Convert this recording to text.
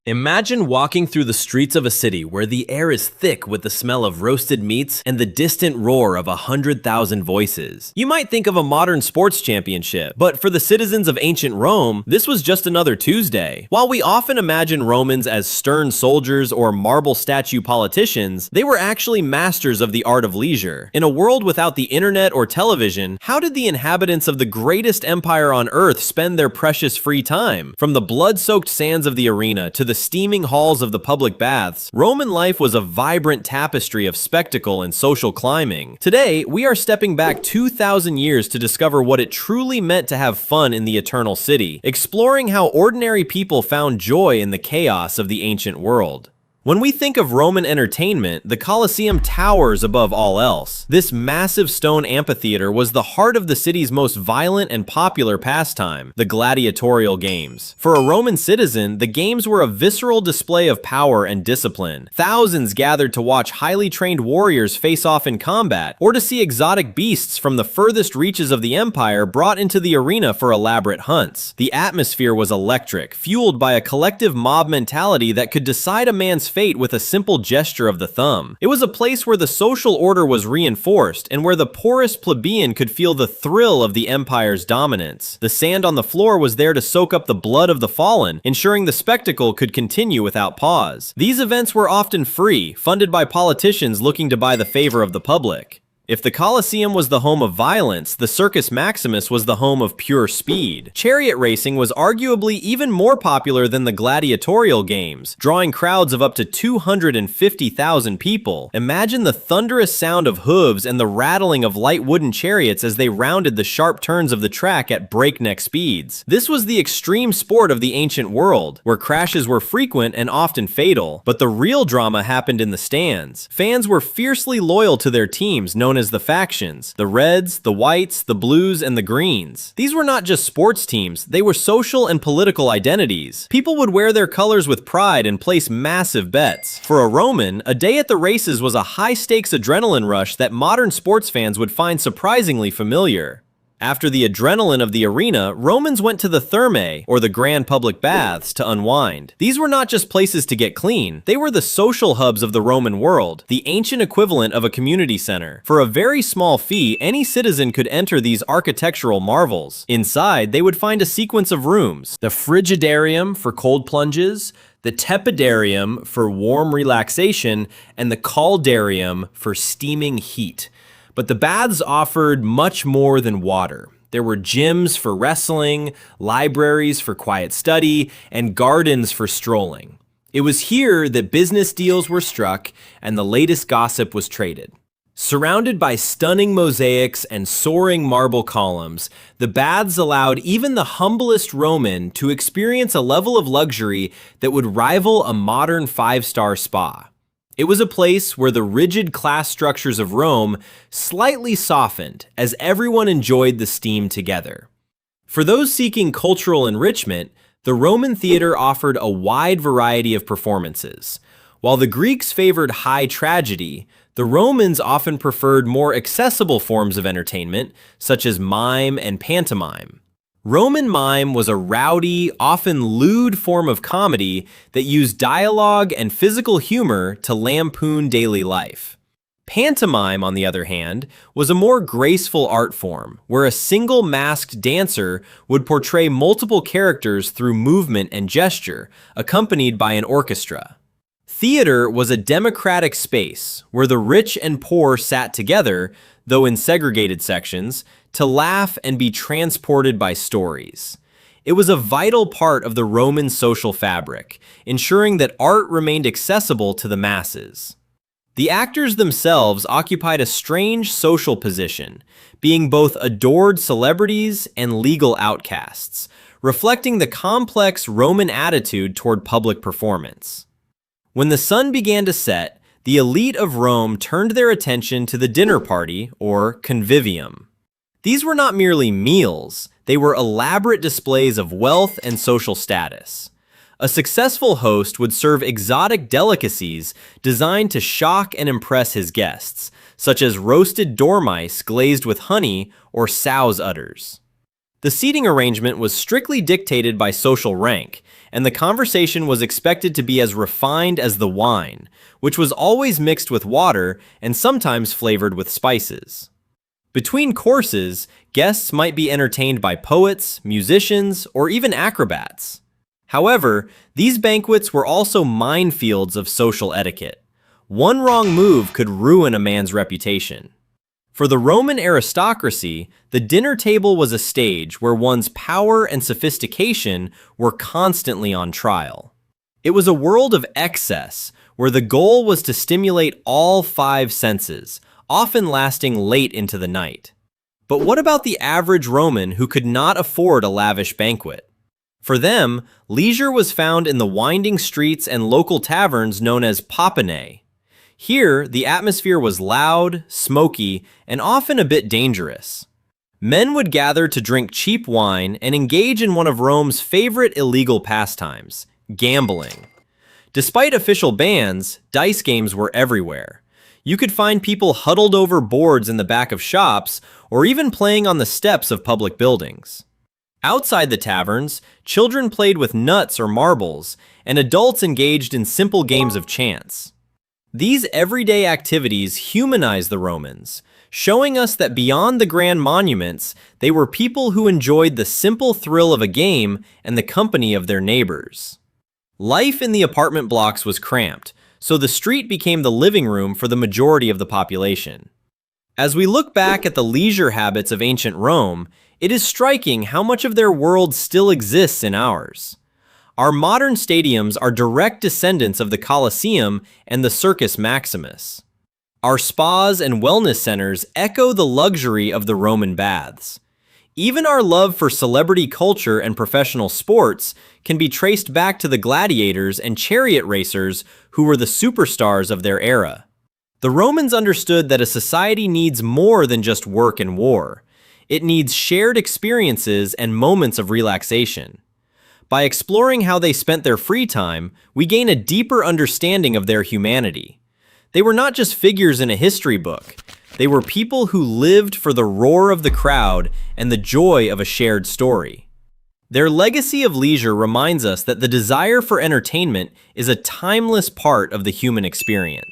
Imagine walking through the streets of a city where the air is thick with the smell of roasted meats and the distant roar of 100,000 voices. You might think of a modern sports championship, but for the citizens of ancient Rome, this was just another Tuesday. While we often imagine Romans as stern soldiers or marble statue politicians, they were actually masters of the art of leisure. In a world without the internet or television, how did the inhabitants of the greatest empire on earth spend their precious free time? From the blood-soaked sands of the arena to the steaming halls of the public baths, Roman life was a vibrant tapestry of spectacle and social climbing. Today, we are stepping back 2,000 years to discover what it truly meant to have fun in the Eternal City, exploring how ordinary people found joy in the chaos of the ancient world. When we think of Roman entertainment, the Colosseum towers above all else. This massive stone amphitheater was the heart of the city's most violent and popular pastime, the gladiatorial games. For a Roman citizen, the games were a visceral display of power and discipline. Thousands gathered to watch highly trained warriors face off in combat, or to see exotic beasts from the furthest reaches of the empire brought into the arena for elaborate hunts. The atmosphere was electric, fueled by a collective mob mentality that could decide a man's fate with a simple gesture of the thumb. It was a place where the social order was reinforced and where the poorest plebeian could feel the thrill of the empire's dominance. The sand on the floor was there to soak up the blood of the fallen, ensuring the spectacle could continue without pause. These events were often free, funded by politicians looking to buy the favor of the public. If the Colosseum was the home of violence, the Circus Maximus was the home of pure speed. Chariot racing was arguably even more popular than the gladiatorial games, drawing crowds of up to 250,000 people. Imagine the thunderous sound of hooves and the rattling of light wooden chariots as they rounded the sharp turns of the track at breakneck speeds. This was the extreme sport of the ancient world, where crashes were frequent and often fatal, but the real drama happened in the stands. Fans were fiercely loyal to their teams, known as the factions: the Reds, the Whites, the Blues, and the Greens. These were not just sports teams, they were social and political identities. People would wear their colors with pride and place massive bets. For a Roman, a day at the races was a high-stakes adrenaline rush that modern sports fans would find surprisingly familiar. After the adrenaline of the arena, Romans went to the thermae, or the grand public baths, to unwind. These were not just places to get clean, they were the social hubs of the Roman world, the ancient equivalent of a community center. For a very small fee, any citizen could enter these architectural marvels. Inside, they would find a sequence of rooms: the frigidarium for cold plunges, the tepidarium for warm relaxation, and the caldarium for steaming heat. But the baths offered much more than water. There were gyms for wrestling, libraries for quiet study, and gardens for strolling. It was here that business deals were struck and the latest gossip was traded. Surrounded by stunning mosaics and soaring marble columns, the baths allowed even the humblest Roman to experience a level of luxury that would rival a modern five-star spa. It was a place where the rigid class structures of Rome slightly softened as everyone enjoyed the steam together. For those seeking cultural enrichment, the Roman theater offered a wide variety of performances. While the Greeks favored high tragedy, the Romans often preferred more accessible forms of entertainment, such as mime and pantomime. Roman mime was a rowdy, often lewd form of comedy that used dialogue and physical humor to lampoon daily life. Pantomime, on the other hand, was a more graceful art form, where a single masked dancer would portray multiple characters through movement and gesture, accompanied by an orchestra. Theater was a democratic space where the rich and poor sat together, though in segregated sections, to laugh and be transported by stories. It was a vital part of the Roman social fabric, ensuring that art remained accessible to the masses. The actors themselves occupied a strange social position, being both adored celebrities and legal outcasts, reflecting the complex Roman attitude toward public performance. When the sun began to set, the elite of Rome turned their attention to the dinner party, or convivium. These were not merely meals, they were elaborate displays of wealth and social status. A successful host would serve exotic delicacies designed to shock and impress his guests, such as roasted dormice glazed with honey or sow's udders. The seating arrangement was strictly dictated by social rank, and the conversation was expected to be as refined as the wine, which was always mixed with water and sometimes flavored with spices. Between courses, guests might be entertained by poets, musicians, or even acrobats. However, these banquets were also minefields of social etiquette. One wrong move could ruin a man's reputation. For the Roman aristocracy, the dinner table was a stage where one's power and sophistication were constantly on trial. It was a world of excess, where the goal was to stimulate all five senses, often lasting late into the night. But what about the average Roman who could not afford a lavish banquet? For them, leisure was found in the winding streets and local taverns known as popinae. Here, the atmosphere was loud, smoky, and often a bit dangerous. Men would gather to drink cheap wine and engage in one of Rome's favorite illegal pastimes, gambling. Despite official bans, dice games were everywhere. You could find people huddled over boards in the back of shops or even playing on the steps of public buildings. Outside the taverns, children played with nuts or marbles, and adults engaged in simple games of chance. These everyday activities humanized the Romans, showing us that beyond the grand monuments, they were people who enjoyed the simple thrill of a game and the company of their neighbors. Life in the apartment blocks was cramped, so the street became the living room for the majority of the population. As we look back at the leisure habits of ancient Rome, it is striking how much of their world still exists in ours. Our modern stadiums are direct descendants of the Colosseum and the Circus Maximus. Our spas and wellness centers echo the luxury of the Roman baths. Even our love for celebrity culture and professional sports can be traced back to the gladiators and chariot racers who were the superstars of their era. The Romans understood that a society needs more than just work and war. It needs shared experiences and moments of relaxation. By exploring how they spent their free time, we gain a deeper understanding of their humanity. They were not just figures in a history book. They were people who lived for the roar of the crowd and the joy of a shared story. Their legacy of leisure reminds us that the desire for entertainment is a timeless part of the human experience.